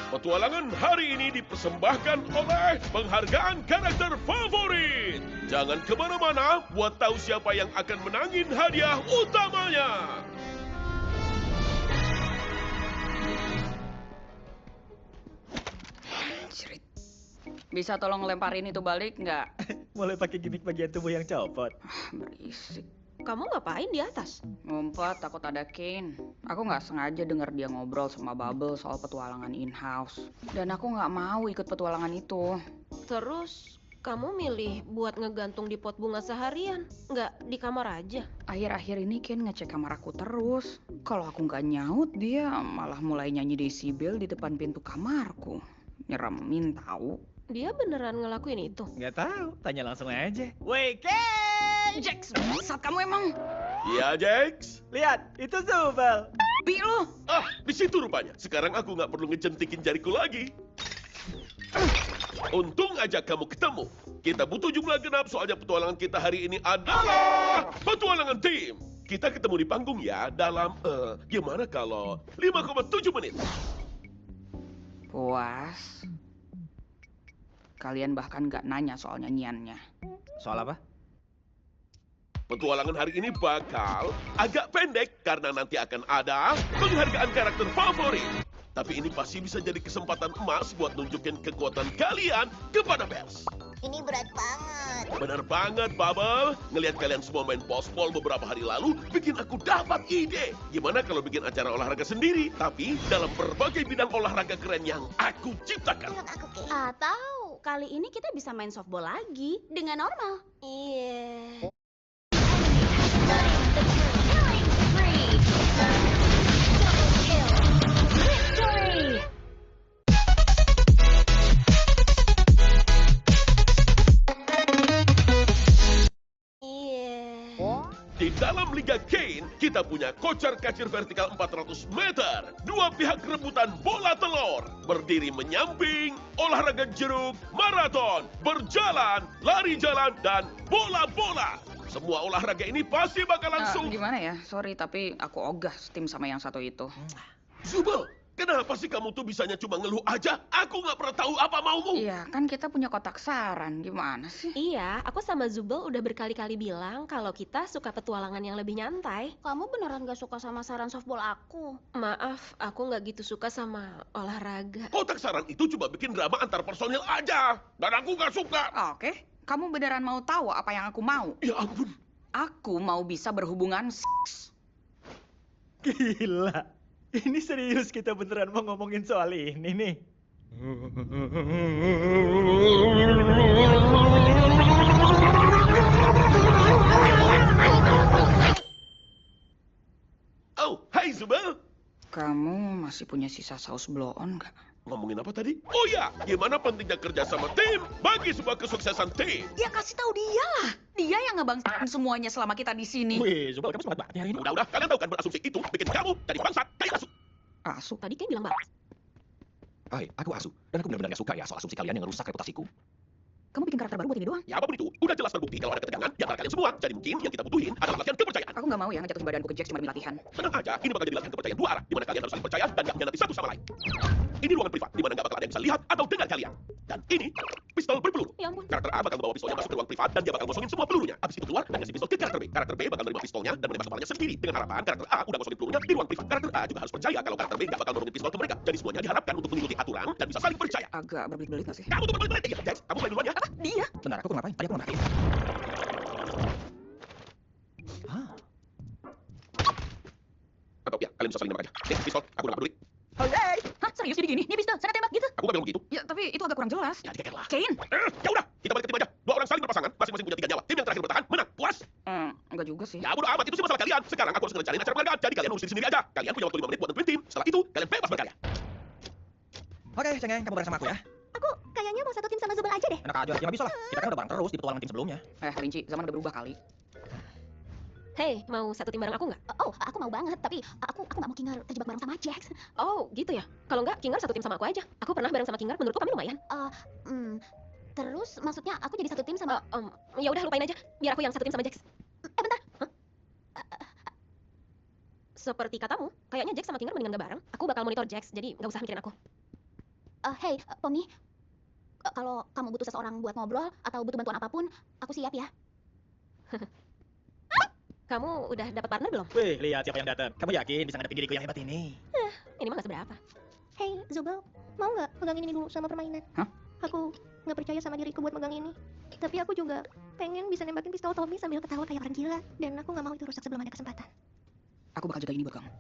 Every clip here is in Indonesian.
Petualangan hari ini dipersembahkan oleh penghargaan karakter favorit. Jangan kemana-mana buat tahu siapa yang akan menangin hadiah utamanya. Bisa tolong lemparin itu balik nggak? Mulai pakai gimmick bagian tubuh yang copot. Berisik. Kamu ngapain di atas? Ngumpet, takut ada Kane. Aku nggak sengaja dengar dia ngobrol sama Bubble soal petualangan in-house. Dan aku nggak mau ikut petualangan itu. Terus kamu milih buat ngegantung di pot bunga seharian, nggak di kamar aja? Akhir-akhir ini Kane ngecek kamar aku terus. Kalau aku nggak nyaut, dia malah mulai nyanyi Decibel di depan pintu kamarku. Nyeremin tahu. Dia beneran ngelakuin itu? Nggak tahu, tanya langsung aja. Woi, Ken! Jax, bangsat kamu emang. Iya, Jax. Lihat, itu Zubel. Bi lu. Ah, di situ rupanya. Sekarang aku nggak perlu ngejentikin jariku lagi. Untung aja kamu ketemu. Kita butuh jumlah genap soalnya petualangan kita hari ini adalah petualangan tim. Kita ketemu di panggung ya dalam, gimana kalau 5,7 menit? Puas. Kalian bahkan nggak nanya soal nyanyiannya. Soal apa? Petualangan hari ini bakal agak pendek karena nanti akan ada penghargaan karakter favorit. Tapi ini pasti bisa jadi kesempatan emas buat nunjukin kekuatan kalian kepada pers. Ini berat banget. Bener banget, Bubble. Ngelihat kalian semua main pospol beberapa hari lalu, bikin aku dapat ide. Gimana kalau bikin acara olahraga sendiri, tapi dalam berbagai bidang olahraga keren yang aku ciptakan. Menurut aku, Ki. Atau kali ini kita bisa main softball lagi dengan normal. Iya. Di dalam Liga Kane, kita punya kocar-kacir vertikal 400 meter. Dua pihak rebutan bola telur. Berdiri menyamping, olahraga jeruk, maraton, berjalan, lari jalan, dan bola-bola. Semua olahraga ini pasti bakal langsung... Gimana ya? Sorry, tapi aku ogah tim sama yang satu itu. Zubel, kenapa sih kamu tuh bisanya cuma ngeluh aja? Aku nggak pernah tahu apa maumu. Iya, kan kita punya kotak saran. Gimana sih? Iya, aku sama Zubel udah berkali-kali bilang kalau kita suka petualangan yang lebih nyantai. Kamu beneran gak suka sama saran softball aku? Maaf, aku nggak gitu suka sama olahraga. Kotak saran itu cuma bikin drama antar personil aja. Dan aku nggak suka. Oke, kamu beneran mau tahu apa yang aku mau? Ya ampun. Aku mau bisa berhubungan seks. Gila. Ini serius kita beneran mau ngomongin soal ini nih. Oh, hai Zubel. Kamu masih punya sisa saus blow on nggak? Ngomongin apa tadi? Oh ya, gimana pentingnya kerja sama tim bagi sebuah kesuksesan tim. Ya kasih tahu dia lah. Dia yang ngebangsain semuanya selama kita di sini. Wih, Zubel kamu semangat banget hari ini. Udah, kalian tahu kan berasumsi itu bikin kamu jadi bangsat kayak asu. Asu. Tadi kan bilang banget. Hai, aku Asu. Dan aku benar-benar gak suka ya soal asumsi kalian yang ngerusak reputasiku. Kamu bikin karakter baru buat ini doang? Ya apapun itu, udah jelas terbukti kalau ada ketegangan di antara kalian semua. Jadi mungkin yang kita butuhin adalah latihan kepercayaan. Aku nggak mau ya ngejatuhin badanku ke Jax cuma demi latihan. Tenang aja, ini bakal jadi latihan kepercayaan dua arah, di mana kalian harus saling percaya dan gak mengkhianati satu sama lain. Ini ruangan privat, di mana gak bakal ada yang bisa lihat atau dengar kalian. Dan ini pistol berpeluru. Ya ampun. Karakter A bakal membawa pistolnya masuk ke ruang privat dan dia bakal ngosongin semua pelurunya. Abis itu keluar dan ngasih pistol ke karakter B. Karakter B bakal menerima pistolnya dan menembak kepalanya sendiri. Dengan harapan karakter A udah ngosongin pelurunya di ruang privat. Karakter A juga harus percaya kalau karakter B gak bakal nurunin pistol ke mereka. Jadi semuanya diharapkan untuk mengikuti aturan dan bisa saling percaya. Agak berbelit-belit nggak sih? Kamu tuh berbelit-belit. Iya, Jax, kamu mulai duluan ya. Apa? Dia? Bentar, aku ngapain? Tadi aku ngapain? Hah? Atau ya, kalian bisa saling nembak aja. Pistol, aku udah gak peduli. Hah? Serius jadi gini? Nih pistol, sana tembak gitu? Aku gak bilang begitu. Ya, tapi itu agak kurang jelas. Ya, dikeker lah. Kane? Ya udah, kita balik ke tim aja. Dua orang saling berpasangan, masing-masing punya 3 nyawa. Tim yang terakhir bertahan, menang. Puas? Enggak juga sih. Ya bodo amat, itu sih masalah kalian. Sekarang aku harus ngerencanain acara penghargaan. Jadi kalian urusin sendiri aja. Kalian punya waktu 5 menit buat nentuin tim. Setelah itu, kalian bebas berkarya. Oke, cengeng, kamu bareng sama aku ya. Aku kayaknya mau satu tim sama Zubel aja deh. Enak aja, ya nggak bisa lah. Kita kan udah bareng terus di petualangan tim sebelumnya. Rinci, zaman udah berubah kali. Hei, mau satu tim bareng aku nggak? Oh, aku mau banget, tapi aku nggak mau Kinger terjebak bareng sama Jax. Oh, gitu ya. Kalau nggak, Kinger satu tim sama aku aja. Aku pernah bareng sama Kinger, menurutku kami lumayan. Terus maksudnya aku jadi satu tim sama... Ya udah lupain aja. Biar aku yang satu tim sama Jax. bentar. Seperti katamu, kayaknya Jax sama Kinger mendingan nggak bareng. Aku bakal monitor Jax, jadi nggak usah mikirin aku. Hey, Pomni, kalau kamu butuh seseorang buat ngobrol atau butuh bantuan apapun, aku siap ya. Kamu udah dapat partner belum? Wih, lihat siapa yang datang. Kamu yakin bisa ngadepin diriku yang hebat ini? Ini mah nggak seberapa. Hey, Zubel, mau nggak pegangin ini dulu sama permainan? Hah? Aku nggak percaya sama diriku buat megang ini. Tapi aku juga pengen bisa nembakin pistol Tommy sambil ketawa kayak orang gila. Dan aku nggak mau itu rusak sebelum ada kesempatan. Aku bakal jaga ini buat kamu.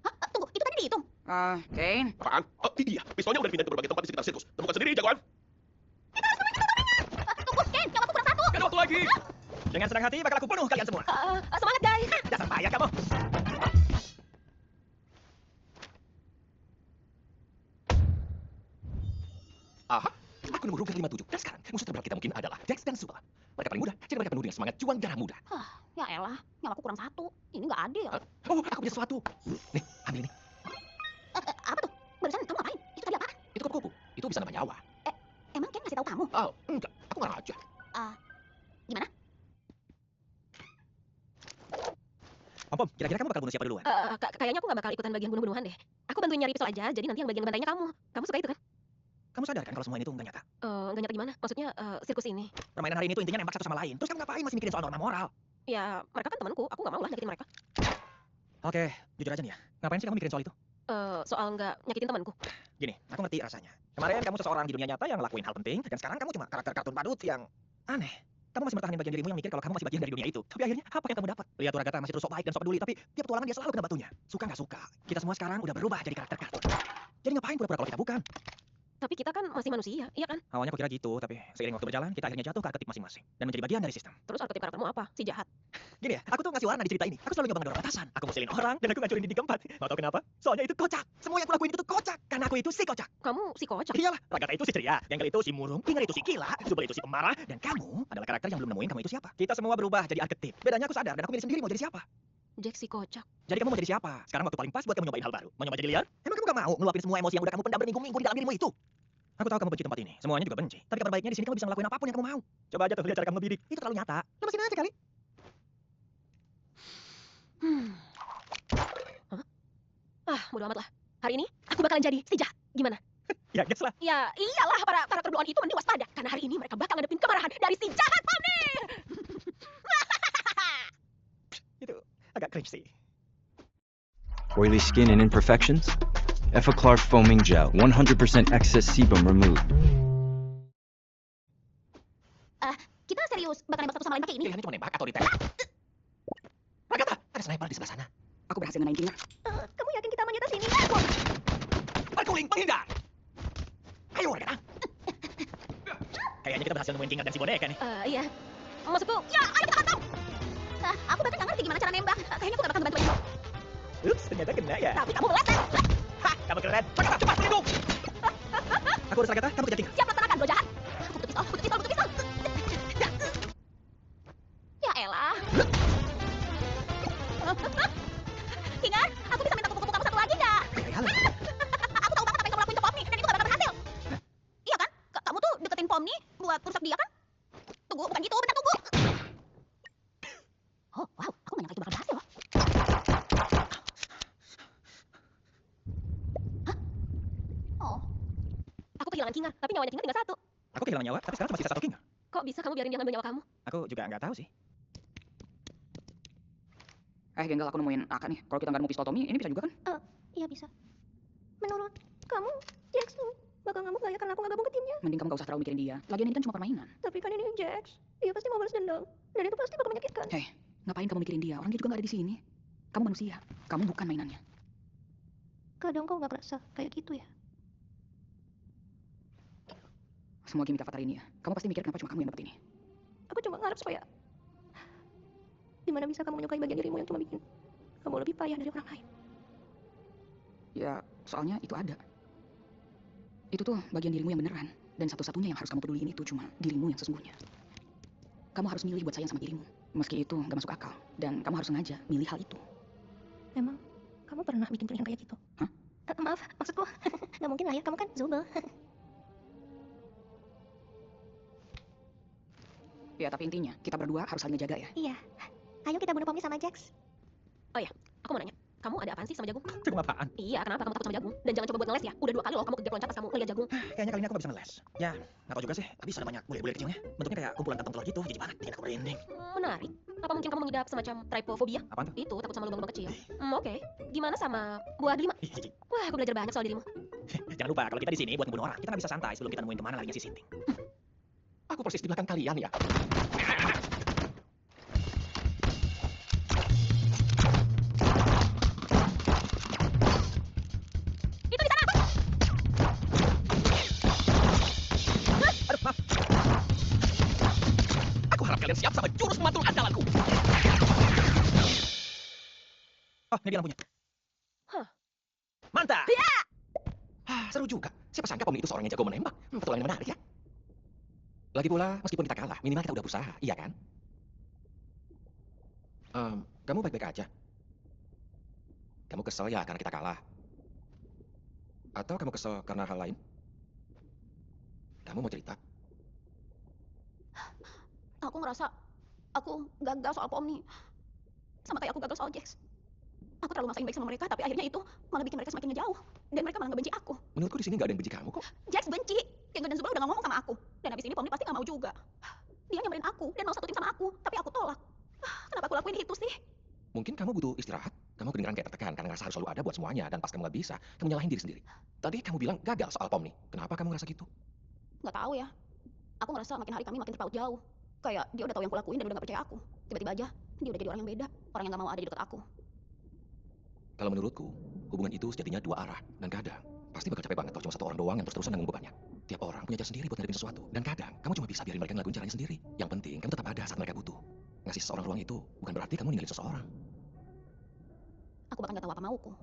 Hah? Tunggu, itu tadi dihitung. Kane, Apaan? Oh, iya. Pistolnya udah dipindah ke berbagai tempat di sekitar sirkus. Temukan sendiri, jagoan. Tunggu, Ken, yang aku kurang satu. Gak ada waktu lagi. Dengan senang hati bakal aku bunuh kalian semua. Semangat guys. Dasar payah kamu. Aha, aku nemu Ruger 57. Dan sekarang, musuh terberat kita mungkin adalah Dex dan Zubel. Mereka paling muda, jadi mereka penuh dengan semangat juang darah muda. Ya elah, yang aku kurang satu. Ini nggak adil. Oh, aku punya sesuatu. Nih, ambil ini. Apa tuh? Barusan kamu ngapain? Itu tadi apa? Itu kupu-kupu. Itu bisa nambah nyawa. Emang Ken ngasih tahu kamu? Oh, enggak. Aku ngarang aja. Gimana? Pom, kira-kira kamu bakal bunuh siapa duluan? Kayaknya aku nggak bakal ikutan bagian bunuh-bunuhan deh. Aku bantuin nyari pistol aja, jadi nanti yang bagian bantainya kamu. Kamu suka itu kan? Kamu sadar kan kalau semua ini tuh nggak nyata? Nggak nyata gimana? Maksudnya sirkus ini. Permainan hari ini tuh intinya nembak satu sama lain. Terus kamu ngapain masih mikirin soal norma moral? Ya, mereka kan temanku. Aku nggak mau lah nyakitin mereka. Oke, jujur aja nih ya. Ngapain sih kamu mikirin soal itu? Soal nggak nyakitin temanku. Gini, aku ngerti rasanya. Kemarin kamu seseorang di dunia nyata yang ngelakuin hal penting, dan sekarang kamu cuma karakter kartun badut yang aneh. Kamu masih bertahanin bagian dirimu yang mikir kalau kamu masih bagian dari dunia itu. Tapi akhirnya apa yang kamu dapat? Lihat Uragata masih terus sok baik dan sok peduli, tapi tiap petualangan dia selalu kena batunya. Suka nggak suka, kita semua sekarang udah berubah jadi karakter kartun. Jadi ngapain pura-pura kalau kita bukan? Tapi kita kan masih manusia, iya kan? Awalnya aku kira gitu, tapi seiring waktu berjalan, kita akhirnya jatuh ke arketip masing-masing. Dan menjadi bagian dari sistem. Terus arketip karaktermu apa? Si jahat. Gini ya, aku tuh ngasih warna di cerita ini. Aku selalu nyoba ngedorong batasan. Aku musilin orang, dan aku ngancurin dinding keempat. Mau tau kenapa? Soalnya itu kocak. Semua yang aku lakuin itu tuh kocak. Karena aku itu si kocak. Kamu si kocak. Iyalah, Ragata itu si ceria, Gengkel itu si murung, Inger itu si gila, Zubel itu si pemarah, dan kamu adalah karakter yang belum nemuin kamu itu siapa. Kita semua berubah jadi arketip. Bedanya aku sadar dan aku milih sendiri mau jadi siapa. Jack si kocak. Jadi kamu mau jadi siapa? Sekarang waktu paling pas buat kamu nyobain hal baru. Mau nyoba jadi liar? Emang kamu gak mau ngeluapin semua emosi yang udah kamu pendam berminggu-minggu di dalam dirimu itu? Aku tahu kamu benci tempat ini. Semuanya juga benci. Tapi kabar baiknya di sini kamu bisa ngelakuin apapun yang kamu mau. Coba aja tuh lihat cara kamu ngebidik. Itu terlalu nyata. Lepasin aja kali. Bodo amat lah. Hari ini aku bakalan jadi si jahat. Gimana? Ya, guess lah. Ya iyalah, para karakter bluan itu mending waspada. Karena hari ini mereka bakal ngadepin kemarahan dari si jahat Pomni. Itu agak cringe sih. Oily skin and imperfections? Effaclar foaming gel, 100% excess sebum removed. Kita serius bakal nembak satu sama lain pakai ini? Pilihannya cuma nembak atau ditembak. Ragata, ada sniper di sebelah sana. aku berhasil ngenain Kinger. Kamu yakin kita aman di atas ini? Berguling, menghindar. Ayo, Ragata. Kayaknya kita berhasil nemuin Kinger dan si boneka nih. Iya. Maksudku, Ya, ayo kita tahu. Aku bahkan nggak ngerti gimana cara nembak. Kayaknya aku nggak bakal bantuin. Ups, ternyata kena ya. Tapi kamu meleset. Hah, kamu keren. Ragata, cepat berlindung. Aku urus Ragata, kamu kejar Kinger. Siap laksanakan, bro jahat. Aku butuh pistol, butuh pistol, butuh pistol. Ya elah. Kinger, aku bisa minta kupu-kupu kamu satu lagi nggak? Kayak Aku tahu banget apa yang kamu lakuin ke Pomni, dan itu gak bakal berhasil. Iya kan? Kamu tuh deketin Pomni buat rusak dia kan? Tunggu, bukan gitu, bentar tunggu. Oh, wow, aku nggak nyangka itu bakal berhasil loh. Hah? Oh, aku kehilangan Kinger, tapi nyawanya Kinger tinggal satu. Aku kehilangan nyawa, tapi sekarang cuma sisa satu Kinger. Kok bisa kamu biarin dia ngambil nyawa kamu? Aku juga nggak tahu sih. Genggal, aku nemuin Aka nih. Kalau kita nggak nemu pistol Tommy, ini bisa juga kan? Iya bisa. Menurut kamu, Jax bakal ngamuk gak ya karena aku gak gabung ke timnya? Mending kamu gak usah terlalu mikirin dia. Lagian ini kan cuma permainan. Tapi kan ini Jax. Dia pasti mau balas dendam. Dan itu pasti bakal menyakitkan. Ngapain kamu mikirin dia? Orang dia juga nggak ada di sini. Kamu manusia. Kamu bukan mainannya. Kadang kau gak kerasa kayak gitu ya? Semua game Avatar ini ya. Kamu pasti mikir kenapa cuma kamu yang dapet ini. Aku cuma ngarep supaya dimana bisa kamu menyukai bagian dirimu yang cuma bikin kamu lebih payah dari orang lain. Ya, soalnya itu ada. Itu tuh bagian dirimu yang beneran. Dan satu-satunya yang harus kamu peduliin itu cuma dirimu yang sesungguhnya. Kamu harus milih buat sayang sama dirimu. Meski itu gak masuk akal. Dan kamu harus sengaja milih hal itu. Emang kamu pernah bikin pilihan kayak gitu? Hah? Maaf, maksudku gak mungkin lah ya, kamu kan Zubel. Ya, tapi intinya kita berdua harus saling ngejaga ya. Iya. Ayo kita bunuh Pomni sama Jax. Aku mau nanya, Kamu ada apaan sih sama jagung? Jagung apaan? Iya, kenapa kamu takut sama jagung? Dan jangan coba buat ngeles ya. Udah 2 kali loh kamu kegep loncat pas kamu ngeliat jagung. Kayaknya kali ini aku nggak bisa ngeles. Ya, nggak tahu juga sih. Habis ada banyak bule-bule kecilnya. Bentuknya kayak kumpulan kantong telur gitu. Jijik banget. Bikin aku merinding. Menarik. Apa mungkin kamu mengidap semacam trypophobia? Apaan tuh? Itu takut sama lubang-lubang kecil. Oke. Gimana sama buah delima? Ih, jijik. Wah, aku belajar banyak soal dirimu. Jangan lupa, kalau kita di sini buat ngebunuh orang, kita nggak bisa santai sebelum kita nemuin kemana larinya si Sinting. Aku persis di belakang kalian ya. Itu di sana. Aduh, maaf. Aku harap kalian siap sama jurus mantul andalanku. Oh, ini dia lampunya. Hah. Mantap! Seru juga. Siapa sangka Pomni itu seorang yang jago menembak. Petualangan menarik ya. Lagi pula, meskipun kita kalah, minimal kita udah berusaha, iya kan? Kamu baik-baik aja. Kamu kesel ya karena kita kalah? Atau kamu kesel karena hal lain? Kamu mau cerita? Aku ngerasa aku gagal soal Pomni. Sama kayak aku gagal soal Jax. Aku terlalu maksain baik sama mereka, tapi akhirnya itu malah bikin mereka semakin ngejauh. Dan mereka malah ngebenci aku. Menurutku di sini nggak ada yang benci kamu kok. Jax benci. Kenzo dan Zubal udah gak ngomong sama aku. Dan abis ini Pomni pasti gak mau juga. Dia nyamperin aku dan mau satu tim sama aku, tapi aku tolak. Kenapa aku lakuin itu sih? Mungkin kamu butuh istirahat. Kamu kedengeran kayak tertekan karena ngerasa harus selalu ada buat semuanya. Dan pas kamu nggak bisa, kamu nyalahin diri sendiri. Tadi kamu bilang gagal soal Pomni. Kenapa kamu ngerasa gitu? Gak tahu ya. Aku ngerasa makin hari kami makin terpaut jauh. Kayak dia udah tahu yang aku lakuin dan udah gak percaya aku. Tiba-tiba aja, dia udah jadi orang yang beda. Orang yang gak mau ada di dekat aku. Kalau menurutku, hubungan itu sejatinya dua arah. Dan kadang, pasti bakal capek banget kalau cuma satu orang doang yang terus-terusan nanggung bebannya. Tiap orang punya cara sendiri buat ngadepin sesuatu. Dan kadang, kamu cuma bisa biarin mereka ngelakuin caranya sendiri. Yang penting, kamu tetap ada saat mereka butuh. Ngasih seseorang ruang itu bukan berarti kamu ninggalin seseorang. Aku bahkan gak tahu apa mauku.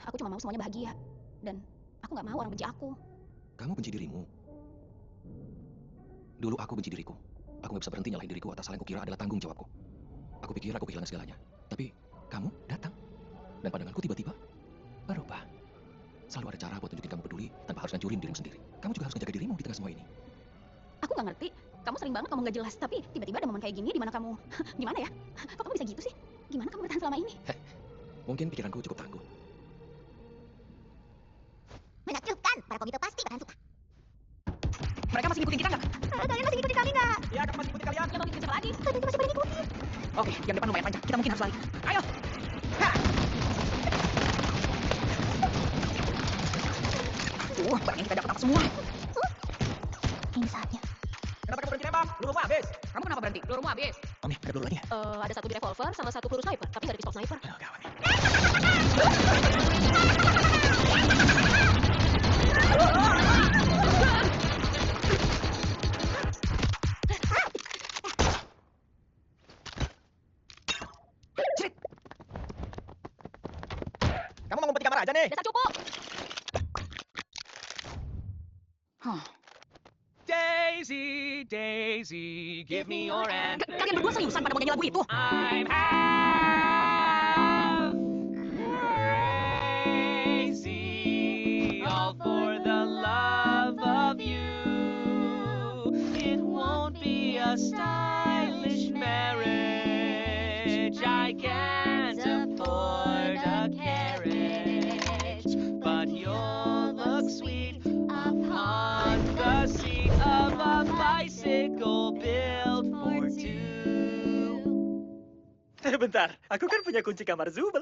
Aku cuma mau semuanya bahagia. Dan aku gak mau orang benci aku. Kamu benci dirimu. Dulu aku benci diriku. Aku gak bisa berhenti nyalahin diriku atas hal yang kukira adalah tanggung jawabku. Aku pikir aku kehilangan segalanya. Tapi, kamu datang. Dan pandanganku tiba-tiba berubah. Selalu ada cara buat tunjukin kamu peduli tanpa harus ngancurin dirimu sendiri. Kamu juga harus menjaga dirimu di tengah semua ini. Aku gak ngerti. Kamu sering banget ngomong gak jelas. Tapi tiba-tiba ada momen kayak gini di mana kamu... Gimana ya? Kok kamu bisa gitu sih? Gimana kamu bertahan selama ini? Mungkin pikiranku cukup tangguh. Menakjubkan. Para komito pasti bakalan suka. Mereka masih ngikutin kita nggak? Kalian masih ngikutin kami gak? Iya, kamu masih ngikutin kalian. Ya mau ngikutin siapa lagi? Kalian masih pada ngikutin. Oke, yang depan lumayan panjang. Kita mungkin harus lari. Ayo! Barangnya kita dapat apa semua. Ini saatnya. Kenapa kamu berhenti nembak? Lurumu habis. Kamu kenapa berhenti? Pelurumu habis. Oh nih, ada peluru lagi ya? Ada satu di revolver sama satu peluru sniper, tapi nggak ada pistol sniper. Aduh, gawat. Cerit. Kamu mau ngumpet di kamar aja nih? Dasar cupu. Daisy, Daisy, give me your answer. Kalian berdua seriusan pada mau nyanyi lagu itu? I'm half crazy, all for the love of you. It won't be a stylish marriage. I can't afford a carriage, but you'll look sweet upon the seat of a bicycle built for two. Bentar, aku kan punya kunci kamar Zubel.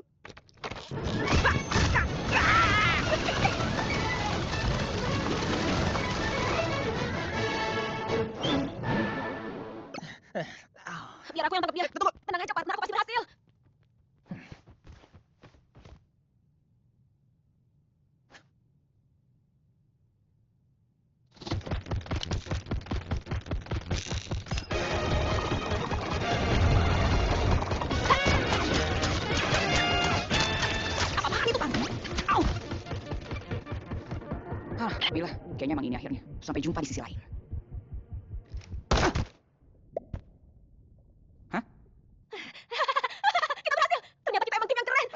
Biar aku yang tangkap dia. Tunggu. Tenang aja, partner. Aku pasti berhasil. Apa itu, Bang? Au! Bila, kayaknya emang ini akhirnya. Sampai jumpa di sisi lain. Ternyata kita emang tim yang keren.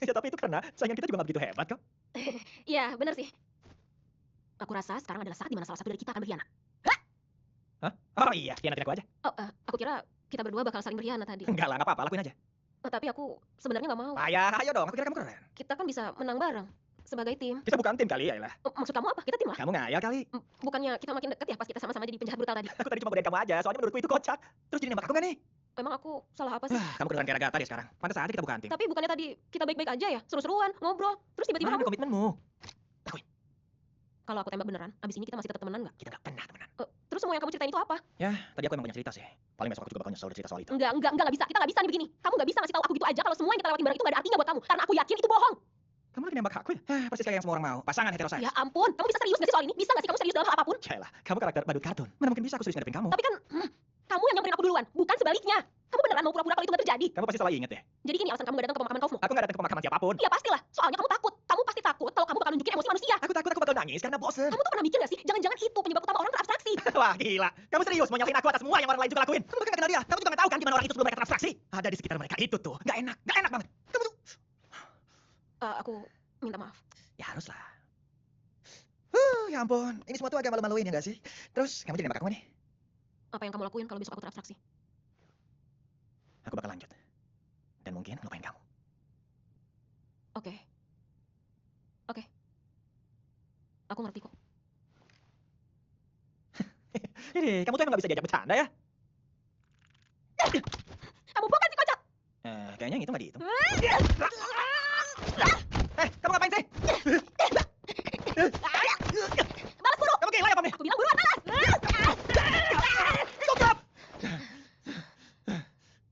Ya tapi itu karena saingan kita juga nggak begitu hebat kok. Iya, benar sih. Aku rasa sekarang adalah saat di mana salah satu dari kita akan berkhianat. Hah? Oh iya, khianatin aku aja. Oh, aku kira kita berdua bakal saling berkhianat tadi. Enggak lah, nggak apa-apa, lakuin aja. Tapi aku sebenarnya nggak mau. Ayah, ayo dong, aku kira kamu keren. Kita kan bisa menang bareng sebagai tim. Kita bukan tim kali ya, Ella. Maksud kamu apa? Kita tim lah. Kamu ngayal kali. Bukannya kita makin deket ya pas kita sama-sama jadi penjahat brutal tadi? Aku tadi cuma godain kamu aja, soalnya menurutku itu kocak. Terus jadi nembak aku nggak nih? Emang aku salah apa sih? Kamu kedengeran kayak Agatha deh sekarang. Pantas aja kita bukan tim. Tapi bukannya tadi kita baik-baik aja ya? Seru-seruan, ngobrol. Terus tiba-tiba Mana kamu... komitmenmu? Kalau aku tembak beneran, abis ini kita masih tetap temenan nggak? Kita nggak pernah temenan. Terus semua yang kamu ceritain itu apa? Ya, tadi aku emang banyak cerita sih. Paling besok aku juga bakal nyesel udah cerita soal itu. Nggak bisa. Kita nggak bisa nih begini. Kamu nggak bisa ngasih tahu aku gitu aja kalau semua yang kita lewatin bareng itu nggak ada artinya buat kamu. Karena aku yakin itu bohong. Kamu lagi nembak aku ya? Persis kayak yang semua orang mau. Pasangan heteroseks. Ya ampun, kamu bisa serius nggak sih soal ini? Bisa nggak sih kamu serius dalam hal apapun? Cailah, kamu karakter badut kartun. Mana mungkin bisa aku serius ngadepin kamu? Tapi kan, kamu yang nyamperin aku duluan, bukan sebaliknya. Kamu beneran mau pura-pura kalau itu nggak terjadi? Kamu pasti salah inget ya? Jadi ini alasan kamu nggak datang ke pemakaman kamu? Aku nggak datang ke pemakaman siapapun. Iya pastilah, soalnya kamu takut. Kamu pasti takut kalau kamu bakal nunjukin emosi manusia. Aku takut aku bakal nangis karena bosen. Kamu tuh pernah mikir nggak sih? Jangan-jangan itu penyebab utama orang terabstraksi. Wah gila, kamu serius mau nyalahin aku atas semua yang orang lain juga lakuin? Kamu bahkan gak kenal dia, kamu juga gak tahu kan gimana orang itu sebelum mereka terabstraksi? Ada di sekitar mereka itu tuh, gak enak banget. Kamu tuh... Aku minta maaf. Ya haruslah. Ya ampun, ini semua tuh agak malu-maluin ya gak sih? Terus, kamu jadi nembak aku nih? Apa yang kamu lakuin kalau besok aku terabstraksi? Aku bakal lanjut. Dan mungkin ngelupain kamu. Oke. Aku ngerti kok. Ini, kamu tuh emang gak bisa diajak bercanda ya? Kamu bukan si kocak! Kayaknya yang itu gak dihitung. Kamu ngapain sih? Balas buru! Kamu gila ya, Pam nih? Aku bilang buruan, balas! Cukup!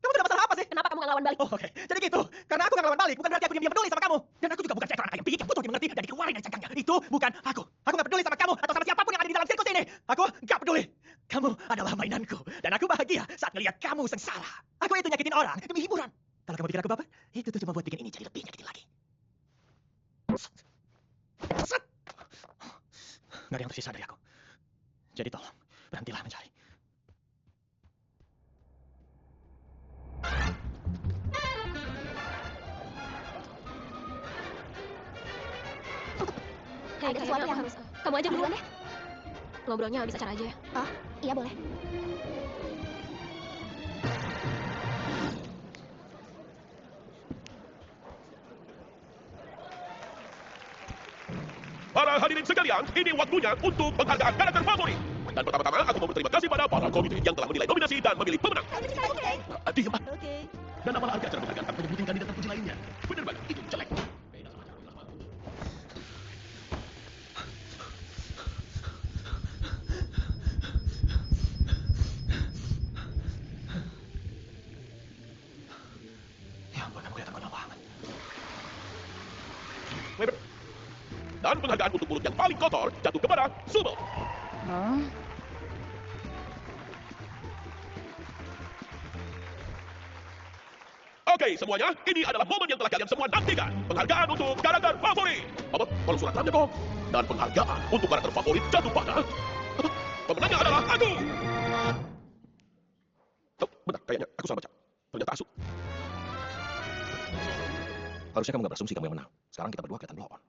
Kamu tuh ada masalah apa sih? Kenapa kamu gak ngelawan balik? Oh, oke. Jadi gitu. Karena aku gak ngelawan balik, bukan berarti aku diam-diam peduli sama kamu. Dan aku juga bukan seekor anak ayam pikir yang butuh dimengerti dan dikeluarin dari cangkangnya. Itu bukan aku. Aku gak peduli sama kamu atau sama siapapun yang ada di dalam sirkus ini. Aku gak peduli. Kamu adalah mainanku. Dan aku bahagia saat ngelihat kamu sengsara. Aku itu nyakitin orang demi hiburan. Kalau kamu pikir aku baper, itu tuh cuma buat bikin ini jadi lebih nyakitin lagi. Gak ada yang tersisa dari aku. Jadi tolong, berhentilah mencari. Ada sesuatu yang harus... Kamu aja duluan deh. Ngobrolnya habis acara aja ya. Oh, iya boleh. Para hadirin sekalian, ini waktunya untuk penghargaan karakter favorit. Dan pertama-tama aku mau berterima kasih pada para komite yang telah menilai nominasi dan memilih pemenang. Diam. Oke. Dan apa harga acara penghargaan tanpa menyebutin kandidat terpuji lainnya? Bener banget, itu jelek. Ya ampun, kamu kelihatan konyol banget. Dan penghargaan untuk mulut yang paling kotor jatuh kepada Subel. Hah? Oke, semuanya, ini adalah momen yang telah kalian semua nantikan. Penghargaan untuk karakter favorit. Apa? Tolong surat namanya kok. Dan penghargaan untuk karakter favorit jatuh pada... Apa? Pemenangnya adalah aku. Oh, benar, kayaknya aku salah baca. Ternyata Asu. Harusnya kamu gak berasumsi kamu yang menang. Sekarang kita berdua kelihatan blow on.